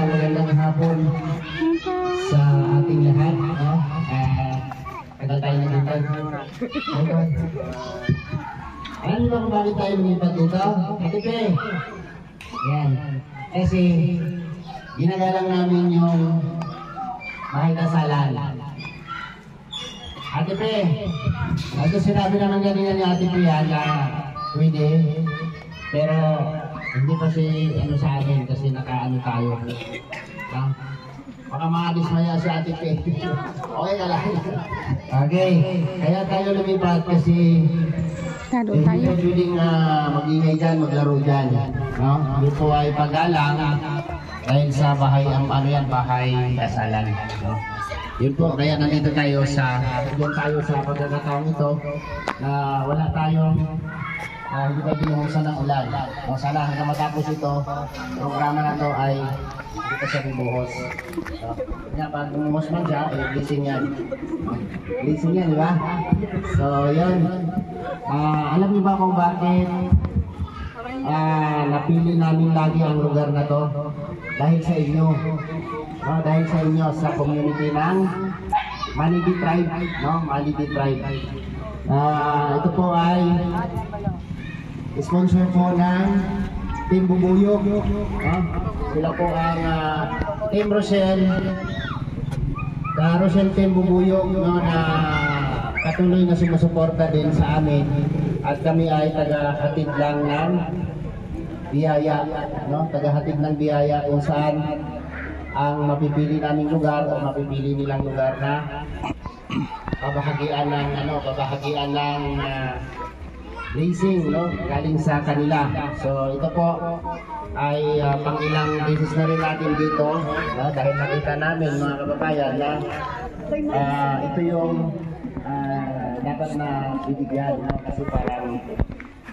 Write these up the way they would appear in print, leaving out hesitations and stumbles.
Magandang hapon sa ating lahat. Tagal tayo nalipat. Alam niyo ba kung bakit tayo lumipat dito? Ate Pe. Yan. Kasi ginagalang namin yung makikasalan. Ate Pe. Ito sinabi naman ganina ni Ate Pe yan na pwede. Pero hindi pa ano sa akin kasi nakaano tayo. Baka makadismaya si Ate Pe. Okay ka lang. Okay. Kaya tayo lumipat kasi hindi pwedeng mag-ingay dyan, maglaro dyan. No? Dito ay paggalang dahil sa bahay, bahay kasalan. No? Yun po, kaya nandito tayo sa pagkakataong ito na wala tayong hindi pa binuhusan ng ulan. O sana hanggang matapos ito, programa na ito ay hindi pa siya binuhos. Kaya pag bumuhos man siya, blessing yan. Blessing yan, di ba? So, yun. Alam niyo ba kung bakit napili namin lagi ang lugar na to? Dahil sa inyo. No? Dahil sa inyo, sa community ng Manidi Tribe. No? Manidi Tribe. Ito po ay sponsor po ng Team Bubuyog. Sila po ang Team Rochelle. Rochelle Team Bubuyog, no, na patuloy na sumusuporta din sa amin. At kami ay tagahatid lang ng biyaya. No? Tagahatid ng biyaya kung saan ang mapipili naming lugar o mapipili nilang lugar na pabahagian ng blessing, no? Galing sa kanila. So ito po ay pang-ilang beses na rin natin dito, no? Dahil nakita namin mga kababayan na ito yung dapat na bibigyan, no? Kasi parang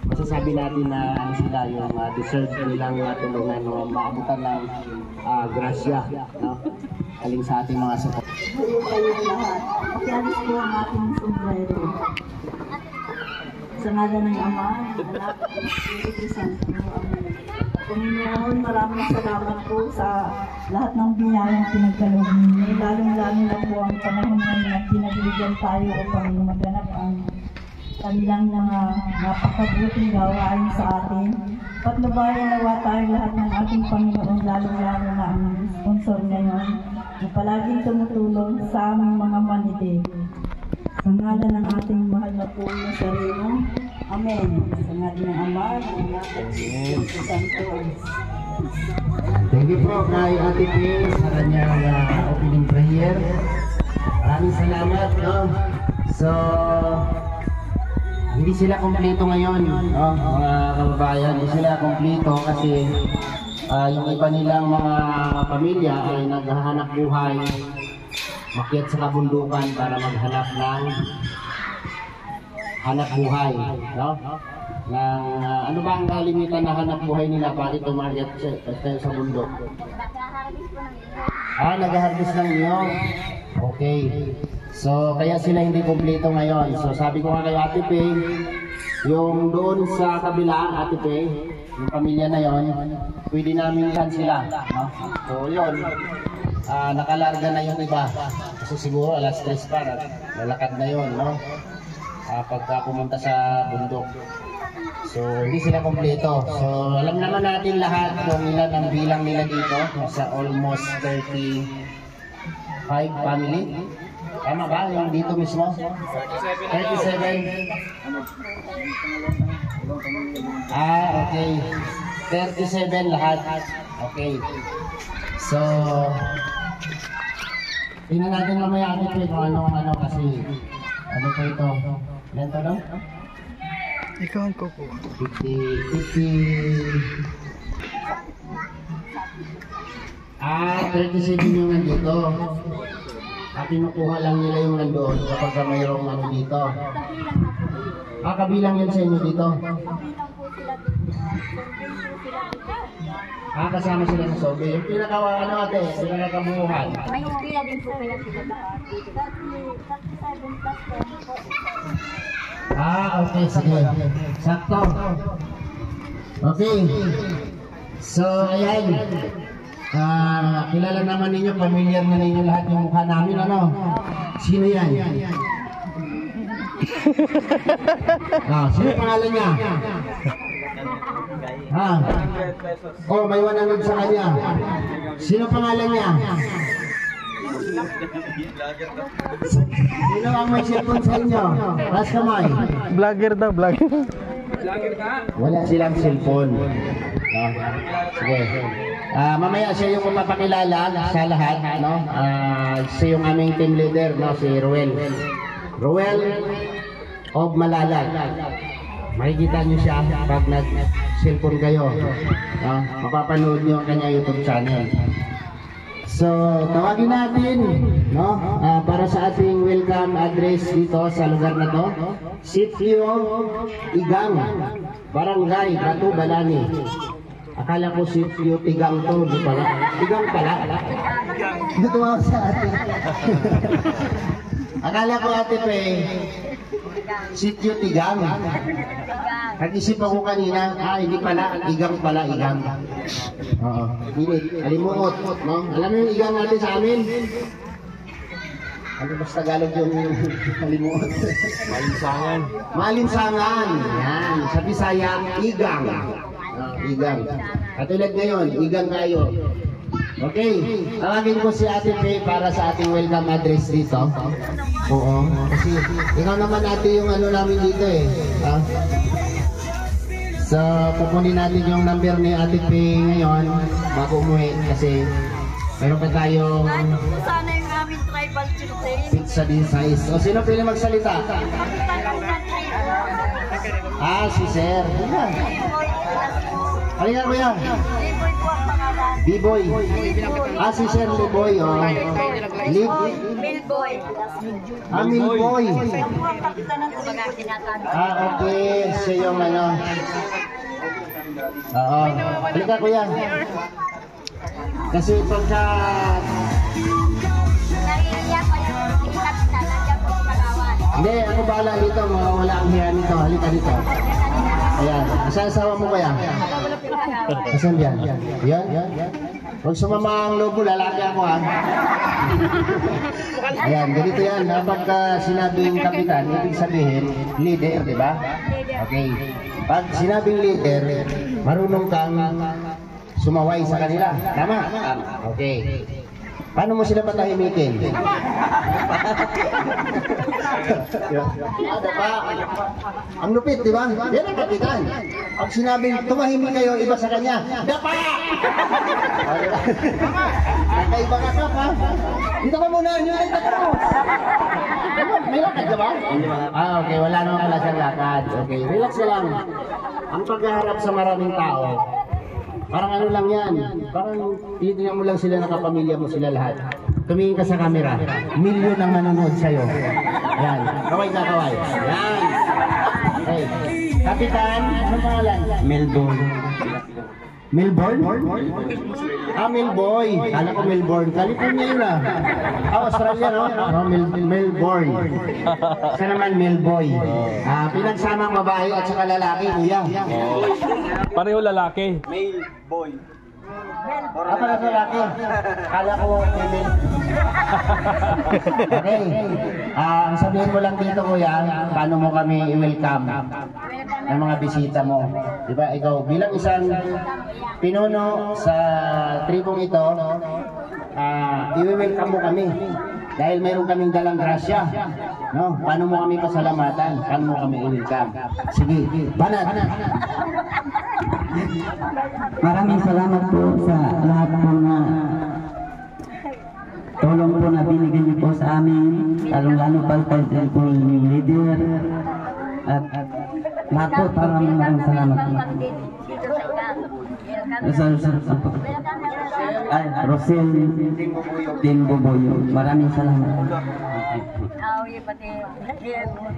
masasabi natin na sila yung deserve nilang tulungan, no? Maabutan ng grasya, no? Galing sa ating mga support. Makialis po ang ating sombrero. Sa ngalan ng Ama, ng Anak, at ng Espiritu Santo. Amen. Panginoon, maraming salamat po sa lahat ng biyayang pinagkaloob ninyo. Lalong-lalo na po ang panahon ngayon na pinagbigyan tayo upang maganap ang kanilang mga napakabuting gawain sa atin. Patnubayan nawa tayo lahat ng ating Panginoon, lalong-lalo na ang sponsor ngayon, na palaging tumutulong sa aming mga manide. Sa ngalan ng ating mahal na po na sarili. Amen. Sa ngalan ng Ama, ng Anak, at ng Espiritu Santo. Thank you po kay Ate Pe sa kanyang opening prayer. Maraming salamat, no? So, hindi sila kumpleto ngayon, no? Mga kababayan, hindi sila kumpleto kasi yung iba nilang mga pamilya ay naghahanap buhay, makyat sa kabundukan para maghanap ng hanap buhay, no? Ng ano ba ang kalimitan na hanap buhay nila? Bakit umakyat sa bundok? Nag-harvest ng niyog. Okay. So, kaya sila hindi kumpleto ngayon. So, sabi ko nga kay Ate Pei, yung doon sa kabila, Ate Pei, yung pamilya na yon, pwede namin yan sila. No? So, yun. Nakalarga na yung iba. Kasi siguro alas 3 pa, lalakad na yon, no? Pagka pumunta sa bundok. So, hindi sila kompleto. So, alam naman natin lahat kung ilan ang bilang nila dito. Sa almost 35 family. Tama ba? Yung dito mismo? 37. Okay. 37 lahat. Okay. So, tingnan natin mamaya kung ano kasi ano pa ito? Ilan to no? Ikaw ko po. 50. 37 yung nandito. Kinukuha lang nila yung nandoon kapag mayroong ano dito. Kabilang yun sa inyo dito. Kasama sila sa sobe. Yung pinakawa ano ate, pinakabuhan. May pila din po pala sila lahat. 37 plus 10 po. Okay, sige. Sakto. Okay. So, ayan. Kilala naman ninyo, familiar na ninyo lahat yung mukha namin, ano? Sino yan? Sino pangalan niya? May 100 sa kanya. Sino pangalan niya? Sino ang may cellphone sa inyo? Taas kamay. Vlogger daw, vlogger. Wala silang cellphone. Sige. Mamaya siya yung mapapakilala sa lahat, no? Siya yung aming team leader, no? Si Ruel. Ruel of Malalag. Makikita niyo siya pag nag-cellphone kayo. Mapapanood niyo ang kanya YouTube channel. So, tawagin natin, no? Para sa ating welcome address dito sa lugar na to. Sitio Igang, Barangay Batu Balani. Akala ko Sitio Tigang to, di pala. Tigang pala. Dito ako sa atin. Akala ko ate pe, Sitio Tigang. Nag-isip ako kanina, hindi pala, igang pala, igang. Oo. Alimuot, no? Alam mo yung igang natin sa amin? Ano basta Tagalog yung alimuot? Malinsangan. Malinsangan. Yan. Sa Bisaya, igang. Igang. Katulad ngayon, igang kayo. Okay. Tawagin ko si Ate Pei para sa ating welcome address dito. Oo. Kasi ikaw naman ate yung ano namin dito eh. So, pupunin natin yung number ni Ate Pei ngayon bago umuwi kasi meron pa tayong Sana yung aming tribal chieftain. pizza din size. O sino pwede magsalita? Si Sir. Halika kuya. Liboy po ang pangalan. B-boy. Si Sir Liboy. Milboy. Milboy. Siya po ang kapitan ng mga tinatawag. Okay. Siya yung ano. Oo. Halika kuya. Kasi pagka Naiiyak ko yung kapitan. Nandiyan po si Pagawan. hindi, ako bahala dito. Mawawala ang hiya nito. Halika dito. Ayan. Asawa mo kaya? Asan yan? Yan? Huwag sumama ang lobo, lalaki ako ha. Ayan, ganito yan. Kapag sinabing kapitan, ibig sabihin, leader, di ba? Okay. Pag sinabing leader, marunong kang sumaway sa kanila. Tama? Okay. Paano mo sila patahimikin? Ang lupit, di ba? Yan ang kapitan. Pag sinabing tumahimik kayo, iba sa kanya, dapa! Nakaiba ka ka, ha? Dito ka muna, yun ay tapos. May lakad ka ba? Okay, wala naman pala siyang lakad. Okay, relax ka lang. Ang paghaharap sa maraming tao, parang ano lang yan, parang titignan mo lang sila, nakapamilya mo sila lahat. Tumingin ka sa camera, milyon ang nanonood sa'yo. Yan, kaway ka kaway. Yan. Okay. Kapitan, anong pangalan? Melbourne. Melbourne? Melboy. Kala ko Melbourne. California yun ah. Australia, no? Melbourne. Isa naman Melboy. Pinagsamang babae at saka lalaki, kuya. Pareho lalaki. Para sa lalaki. Kala ko female. Okay. Ang sabihin mo lang dito, kuya, paano mo kami i-welcome ng mga bisita mo. Diba? Ikaw, bilang isang pinuno sa tribong ito, i-welcome mo kami. Dahil mayroon kaming dalang grasya. No? Paano mo kami pasalamatan? Paano mo kami i-welcome? Sige, banat. Maraming salamat po sa lahat ng tulong po na binigyan niyo po sa amin, lalong-lalo pa po yung leader at lahat po, maraming salamat po. Ay, Rosel Timbubuyo, maraming salamat.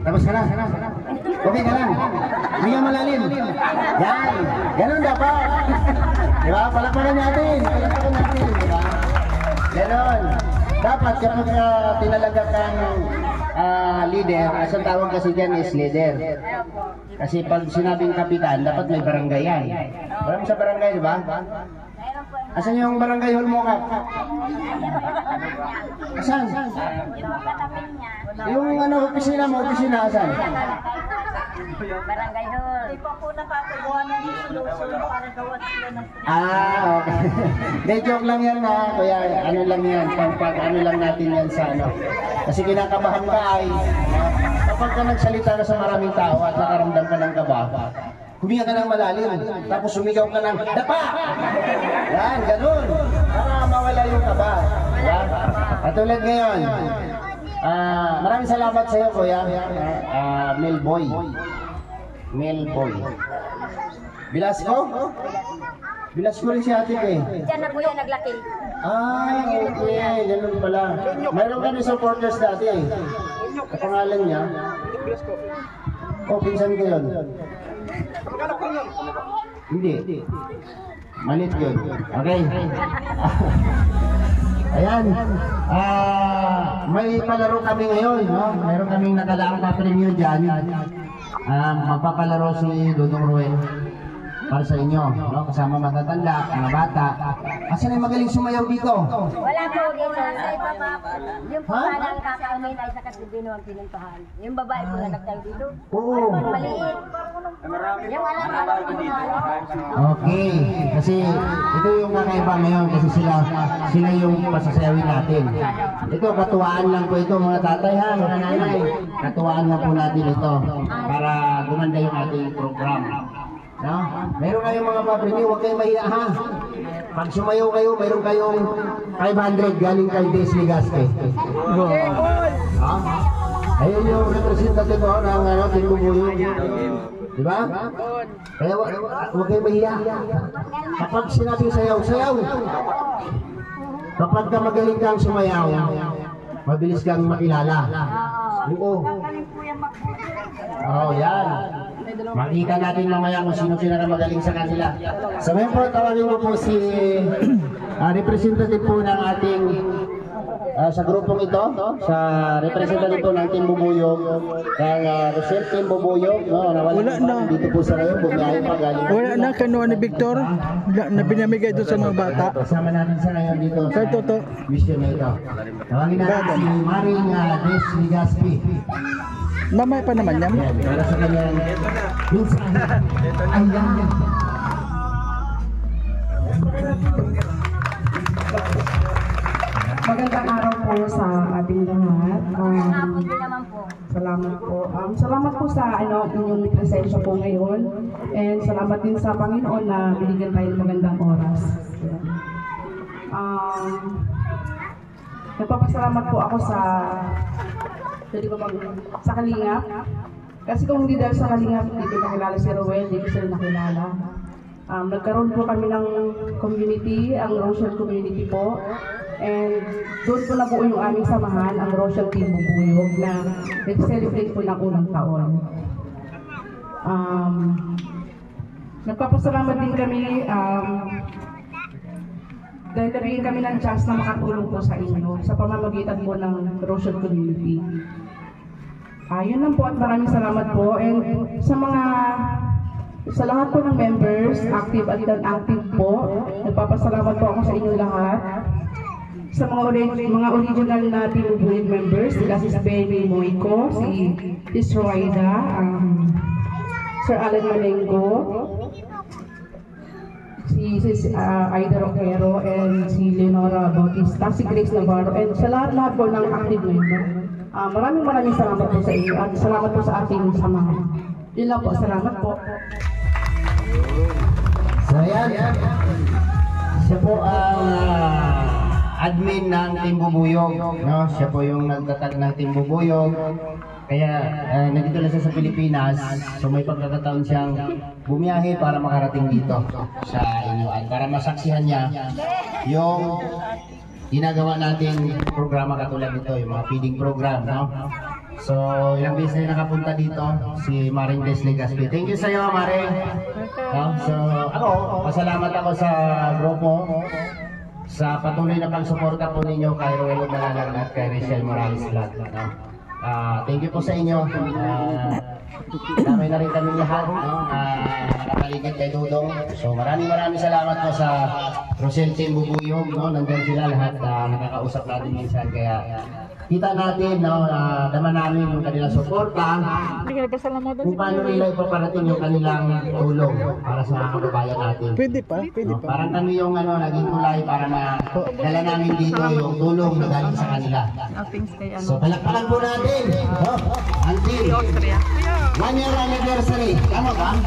Tapos ka na. Okay ka lang. Hindi malalim. Yan. Ganun dapat. Diba? Palakpakan natin. Diba? Ganun. Dapat kapag tinalaga kang leader, asang tawag kasi dyan is leader. Kasi pag sinabing kapitan, dapat may barangay yan. Wala mo sa barangay, diba? Asan yung barangay hall mo ka? Asan? Yung opisina mo, asan? Barangay hall. Hindi pa po nakakagawa ng solution para gawa sila ng Okay. De, joke lang yan na, kuya, ano lang yan, ano lang natin yan sa ano. Kasi kinakabahan ka ay, kapag ka nagsalita ka sa maraming tao at nakaramdam ka ng kaba, huminga ka ng malalim, tapos sumigaw ka ng dapa! Yan, ganun. Para mawala yung kaba. Yan. At tulad ngayon, maraming salamat sa iyo, kuya. Melboy. Bilasco? Bilasco rin si ate ko eh. Diyan na po yan naglaki. Okay. Ganun pala. Mayroon kami supporters dati eh. Ang pangalan niya? Pinsan ko yun. Hindi. Malit yun. Okay. Ayan. May palaro kami ngayon. No? Mayroon kaming nakalaang pa-premyo dyan. Magpapalaro si Dudong Ruel para sa inyo. No? Kasama matatanda, mga bata. Asan yung magaling sumayaw dito? Wala po dito. Ay, papa. Yung po parang kakaunin ay sa kasubino ang pinuntahan. Yung babae po na nagtayo dito. Oo. Maliit. Yung alam ko dito. Okay. Kasi ito yung kakaiba ngayon kasi sila yung pasasayawin natin. Ito, katuwaan lang po ito mga tatay ha, mga nanay. Katuwaan lang po natin ito para gumanda yung ating program. No? Meron kayong mga papremyo, huwag kayong mahiya ha. Pag sumayaw kayo, meron kayong 500 galing kay Des Ligasque. Ha? Ayun yung representative ko ng Timbubuyo. Diba? Kaya huwag kayong mahiya. Kapag sinabing sayaw, sayaw. Kapag ka magaling kang sumayaw, mabilis kang makilala. Oo. Yan. Makita natin mamaya kung sino pinakamagaling sa kanila. So ngayon po, tawagin ko po si representative po ng ating sa grupong ito, sa representative po ng Timbubuyog, ng Rosel Timbubuyog, no, Wala na. Dito po sa ngayon, bumiyahe pa galing. Wala na kanuha ni Victor na binamigay doon sa mga bata. Kasama natin sa ngayon dito sa Kay Toto. mission na ito. Tawagin natin si Maring Des Ligasque. Mamay pa naman yan. Yan, para sa kanyang minsan. Ayan. Magandang araw po sa ating lahat. Hindi naman po. Salamat po. Salamat po sa inyong presensya po ngayon. And salamat din sa Panginoon na binigyan tayo ng magandang oras. Nagpapasalamat po ako sa Kalingap. Kasi kung hindi dahil sa Kalingap, hindi ko nakilala si Ruel, hindi ko sila nakilala. Nagkaroon po kami ng community, ang Rochelle Community po. And doon po na po yung aming samahan, ang Rochelle Timbubuyog, na nag-celebrate po ng unang taon. Nagpapasalamat din kami Dahil nabigyan kami ng chance na makatulong po sa inyo sa pamamagitan po ng Rochelle Community. Yun lang po at maraming salamat po. And sa lahat po ng members, active at non-active po, nagpapasalamat po ako sa inyo lahat. Sa mga original na Team Ubuyog members, sila si Baby Moico, si Ms. Roida, Sir Alan Malengo, si Aida Roquero, and si Leonora Bautista, si Grace Navarro, and sa lahat po ng active member. Maraming salamat po sa inyo at salamat po sa ating samahan. Yun lang po, salamat po. So yan, siya po ang admin ng Team Bubuyog, no? Siya po yung nagtatag ng Team Bubuyog. Kaya nandito lang siya sa Pilipinas, so may pagkakataon siyang bumiyahe para makarating dito sa inyo at para masaksihan niya yung ginagawa natin programa katulad nito, yung mga feeding program, no? So, ilang beses na nakapunta dito si Maring Des Legaspi. Thank you sa iyo, Maring. No? So, pasalamat ako sa grupo sa patuloy na pagsuporta po ninyo kay Ruel Malalag at kay Rachel Morales Vlog. No? Thank you po sa inyo. Damay na rin kami lahat, no? Nakapaligid kay Dudong. So maraming salamat po sa Rochelle Team Bubuyog, no? Nandyan sila lahat, nakakausap natin minsan. Kaya kita natin, no? Naman namin yung kanilang suporta kung paano nila ipaparating yung kanilang tulong para sa mga kababayan natin. Pwede pa. Parang kami yung naging tulay para madala namin dito yung tulong na galing sa kanila. So palakpakan po natin, no? Until 1 year anniversary. Tama ba?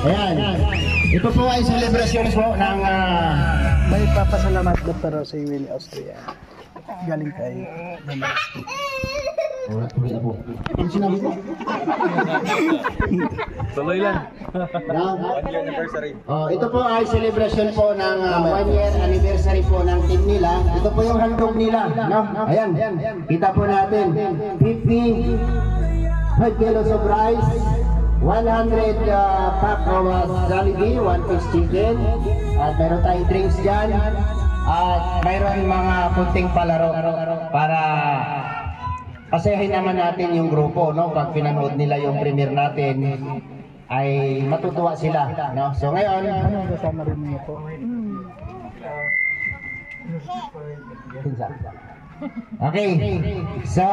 Ayan. Ito po ay celebration po ng May papasalamat Dr. Rosy Willie Austria. Galing kay Damaski. Tuloy na po. Ano sinabi ko? Tuloy lang. 1 year anniversary. Ito po ay celebration po ng 1 year anniversary po ng team nila. Ito po yung handog nila, no? Ayan. Kita po natin 5 kilos of rice, 100 pack of Jollibee, 1 piece chicken, at meron tayong drinks dyan, at mayroon mga kunting palaro para pasayahin naman natin yung grupo, no? Pag pinanood nila yung premiere natin ay matutuwa sila, no? So ngayon, Kasama rin niyo po. okay, so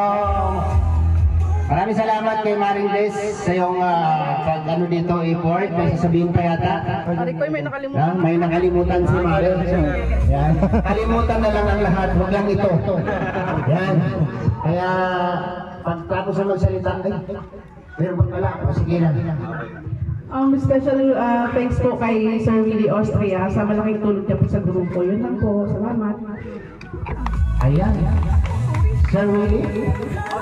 maraming salamat kay Maring Des sa yung pag dito effort. May sasabihin pa yata. May nakalimutan si Maring. Yan. Kalimutan na lang ang lahat, huwag lang ito. Yan. Kaya pagtapos na magsalita, meron ba pala? Sige na. Special thanks po kay Sir Willie Austria sa malaking tulong niya po sa grupo. Yun lang po. Salamat. Ayan. Sir Willie?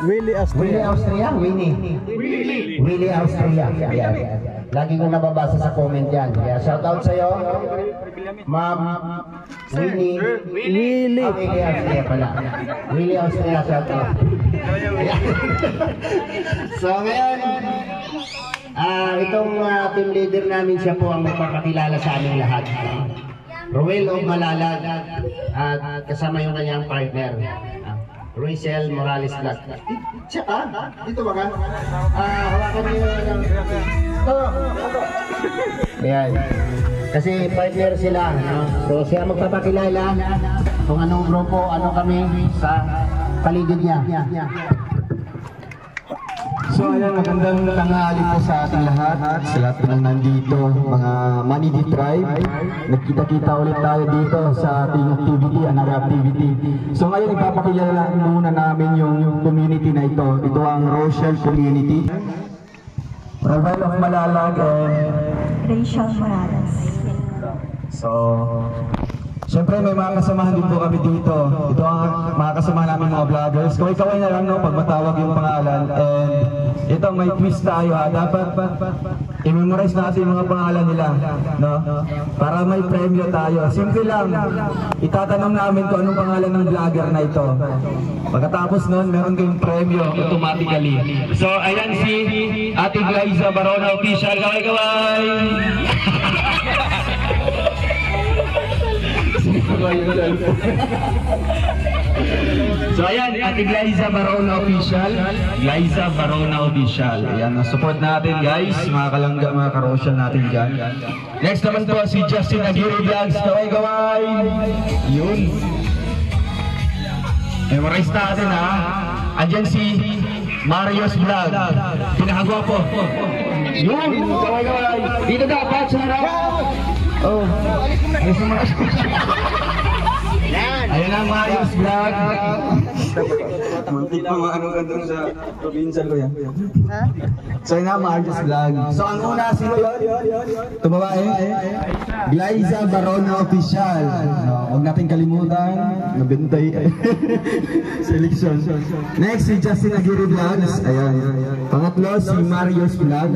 Willie Austria. Willie Austria. Ayan. Lagi kong nababasa sa comment yan. Kaya shout out sa'yo, Ma'am Willie. Willie Austria pala. Willie Austria, shout out. So ngayon, itong team leader namin, siya po ang magpapakilala sa aming lahat. Ruel of Malalag at kasama yung kanyang partner, Rachel Morales Vlog. Tsaka, dito ba ka? Hawakan niyo yung... Ito. Ayan. Kasi partner sila, no? So siya magpapakilala kung anong grupo, ano kami sa paligid niya. So ayan, magandang tanghali po sa ating lahat, sa lahat po ng nandito, mga Manidi Tribe. Nagkita-kita ulit tayo dito sa ating activity, another activity. So ngayon, ipapakilala muna namin yung community na ito. Ito ang Rochelle Community. Ruel of Malalag and Rachel Morales. So, siyempre may mga kasamahan din po kami dito. Ito ang mga kasamahan namin mga vloggers. Kaway-kaway na lang, no, pag matawag yung pangalan. And ito, may twist tayo, ha. Dapat i-memorize natin yung mga pangalan nila, no? Para may premyo tayo. Simple lang, itatanong namin kung anong pangalan ng vlogger na ito. Pagkatapos nun, meron kayong premyo automatically. So, ayan si Ate Glyza Barona Official. Kaway-kaway! So ayan, Ate Glyza Barona Official. Glyza Barona Official. Ayan, support natin guys, mga kalangga, mga karosyal natin dyan. Next naman po si Justin Aguirre Vlogs. Kaway-kaway! Yun. Memorize natin ha. Andyan si Marios Vlog. Pinakagwapo. Yun, kaway-kaway. Dito dapat sa harap. Oh, may sumakas. Ayan ang Marios Vlog. Muntik pa maano ka doon sa probinsya ko yan. So yun ang Marios Vlog. So ang una sino yun? Tumabae? Glyza Barona Official. Huwag natin kalimutan. Nabintay. Selection. Next si Justin Aguirre Vlogs. Ayan. Pangatlo si Marios Vlog.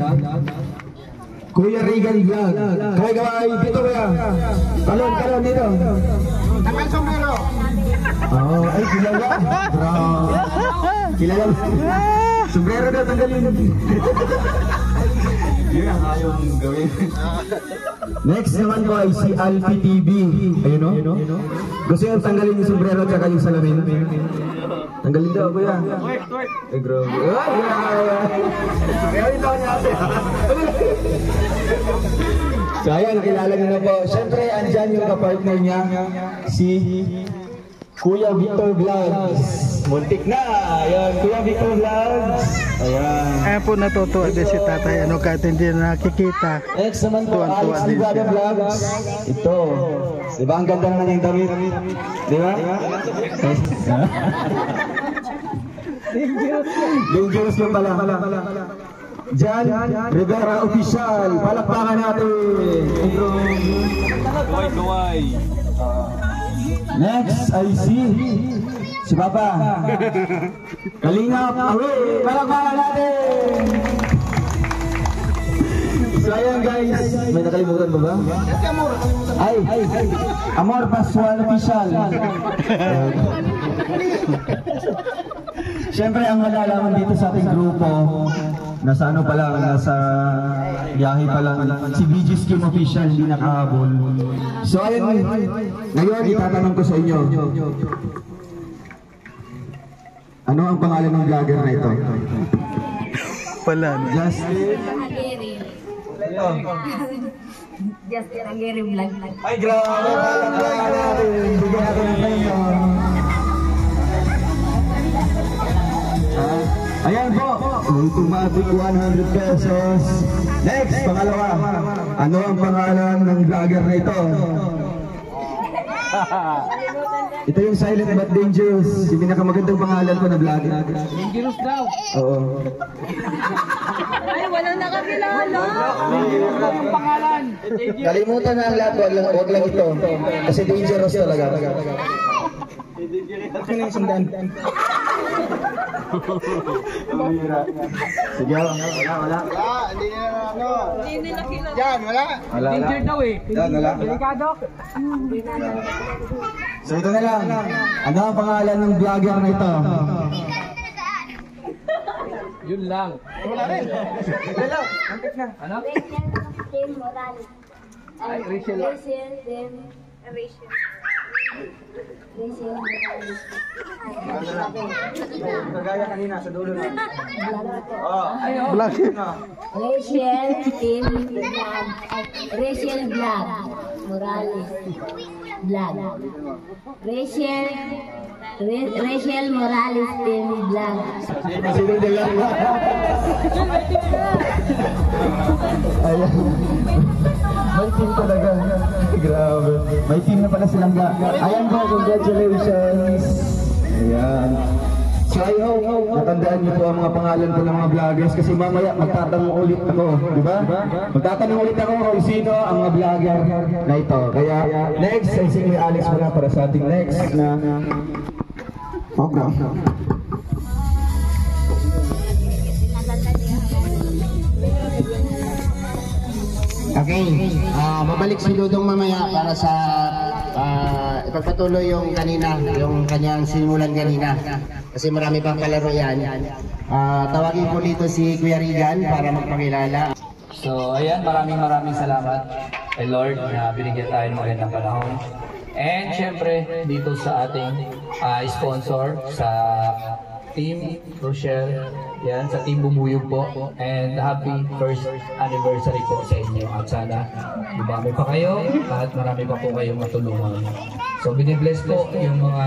Kuya Regan Vlog. Kaway-kaway. Dito kuya. Talon dito. Tanggal sombrero. Oh, ay kilala. Bro. Kilala. Sombrero daw tanggalin. Yun ang ayong gawin. Next naman po ay si Alfie TV. Ayun o. Gusto yung tanggalin yung sombrero at saka yung salamin. Tanggalin daw kuya. Ay grabe. Kaya ito niya ate. So ayan, nakilala niyo na po. Siyempre, andyan yung kapartner niya, si Kuya Victor Vlogs. Muntik na! Ayan, Kuya Victor Vlogs. Ayan. Ayan po natutuwa din si tatay. Ano kahit hindi na nakikita. Next naman po, Alex Librada Vlogs. Ito. Diba ang ganda naman yung damit? Diba? Dangerous yung pala. Jan Rivera Official, palakpakan natin. Kaway. Next ay si Papa Kalingap, away, palakpakan natin. So ayan guys, may nakalimutan ba ba? Ay, Amor Pascual Official. Siyempre ang malalaman dito sa ating grupo, nasa ano pa lang, nasa biyahe pa lang, si VG Skim Official hindi nakahabol. So ayun, ngayon itatanong ko sa inyo, ano ang pangalan ng vlogger na ito? Pala. Justin Justin Aguirre Vlog. Ay grabe, palakpakan natin. Bigyan natin ng tayo. Ayan po, automatic 100 pesos. Next, pangalawa. Ano ang pangalan ng vlogger na ito? Ito yung Silent but Dangerous. Yung pinakamagandang pangalan ko na vlogger. Dangerous daw? Oo. Ay, wala na kakilala. Pangalan. Kalimutan na ang lahat, wag lang ito. Kasi dangerous talaga. Ano yung sandaan? Sige, wala. Hindi nila kilala. Yan, wala. Danger daw eh. Yan, wala. Delikado. So ito na lang. Ano ang pangalan ng vlogger na ito? Yun lang. Wala rin. Wala. Antik na. Ano? Tim Morales. Ay, Rachel. Rachel Morales. Kagaya kanina sa dulo na. Black. Rachel Tim Vlog. Rachel Vlog. Morales. Vlog. Rachel Morales Tim Vlog. Sino nila? Ayan. May team talaga. Grabe. May team na pala silang ga. Ayan po, congratulations. Ayan. So I hope natandaan niyo po ang mga pangalan po ng mga vloggers kasi mamaya magtatanong ulit ako, di ba? Magtatanong ulit ako kung sino ang mga vlogger na ito. Kaya next, ay si Alex muna para sa ating next na program. Okay, babalik si Dudong mamaya para sa ipagpatuloy yung kanina, yung kanyang simulan kanina. Kasi marami pang kalaro yan. Tawagin po dito si Kuya Regan para magpakilala. So ayan, maraming salamat kay Lord na binigyan tayo ng magandang panahon. And syempre, dito sa ating sponsor, sa Team Rochelle, yan, sa Team Bubuyog po. And happy first anniversary po sa inyo. At sana dumami pa kayo at marami pa po kayong matulungan. So, binibless po yung mga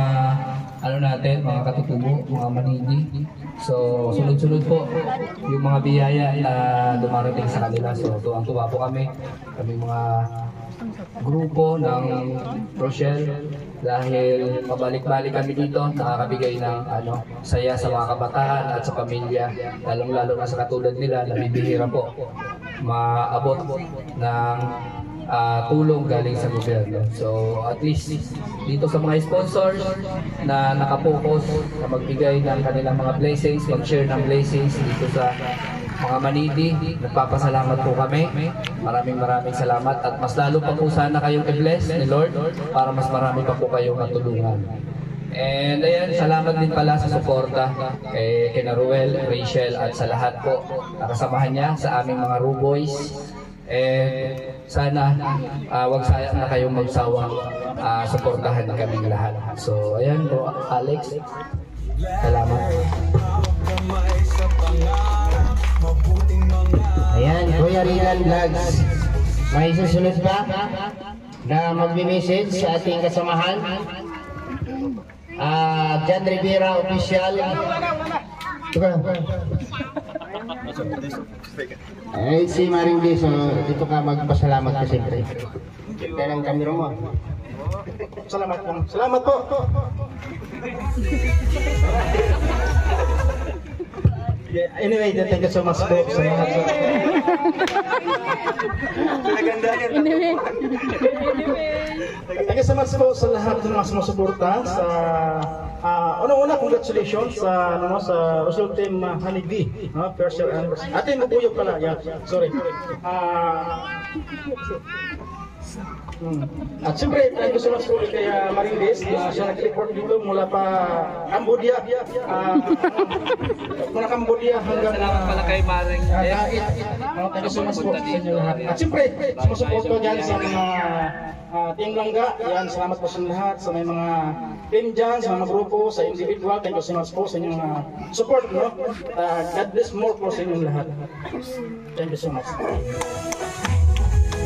natin, mga katutubo, mga manidi. So, sunod-sunod po yung mga biyaya na dumarating sa kanila. So, tuwang-tuwa po kami mga grupo ng Rochelle dahil pabalik-balik kami dito, nakakabigay ng saya sa mga kabataan at sa pamilya, lalong-lalo na sa katulad nila na bibihira po maabot ng tulong galing sa gobyerno. So at least dito sa mga sponsors na nakapokus na magbigay ng kanilang mga blessings, mag-share ng blessings dito sa mga manidi, nagpapasalamat po kami. Maraming salamat at mas lalo pa po sana kayong i-bless ni Lord para mas marami pa po kayong matulungan. And ayan, salamat din pala sa suporta kina Ruel, Rachel at sa lahat po na kasamahan niya sa aming mga Ruboys. And sana wag sayang na kayong magsawang suportahan kaming lahat. So ayan po, Alex. Salamat. Ayan, Kuya Rilan Vlogs. May susunod ba na magme-message sa ating kasamahan? John Rivera Official. Ay, si Maring Liso, dito ka magpasalamat ka siyempre. Kita ng kamera mo. Salamat po. Salamat po. Anyway, thank you so much po sa mga Thank you so much po sa lahat ng mga sumusuporta sa una-una, congratulations sa sa Rochelle Team Hanigdi, first year anniversary. Atin Bubuyog pala, yeah. Sorry. At siyempre, thank you so much po kay Marindes na siya nag-report dito mula pa Cambodia. Mula Cambodia hanggang Salamat pala kay Maring. thank you so much po sa inyo lahat. At siyempre, sumusuporto dyan sa mga Team Langga. Yan, salamat po sa lahat. Sa may mga team dyan, sa mga grupo, sa individual. Thank you so much po sa inyong support. God bless more po sa inyong lahat. Thank you so much.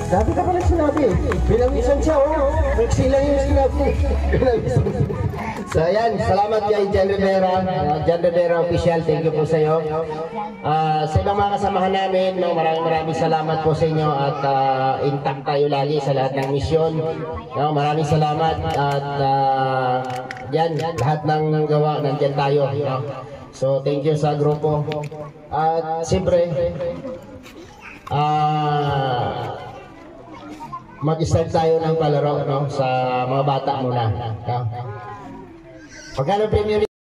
Dami ka pala sinabi. Bilang isang siya, magsilang yung sinabi. So ayan, salamat kay John Rivera. John Rivera Official, thank you po sa iyo. Sa ibang mga kasamahan namin, maraming salamat po sa inyo at intact tayo lagi sa lahat ng misyon. Maraming salamat at yan, lahat ng gawa, nandyan tayo. So thank you sa grupo. At siyempre, mag-start tayo ng palaro sa mga bata muna. Pagkano premium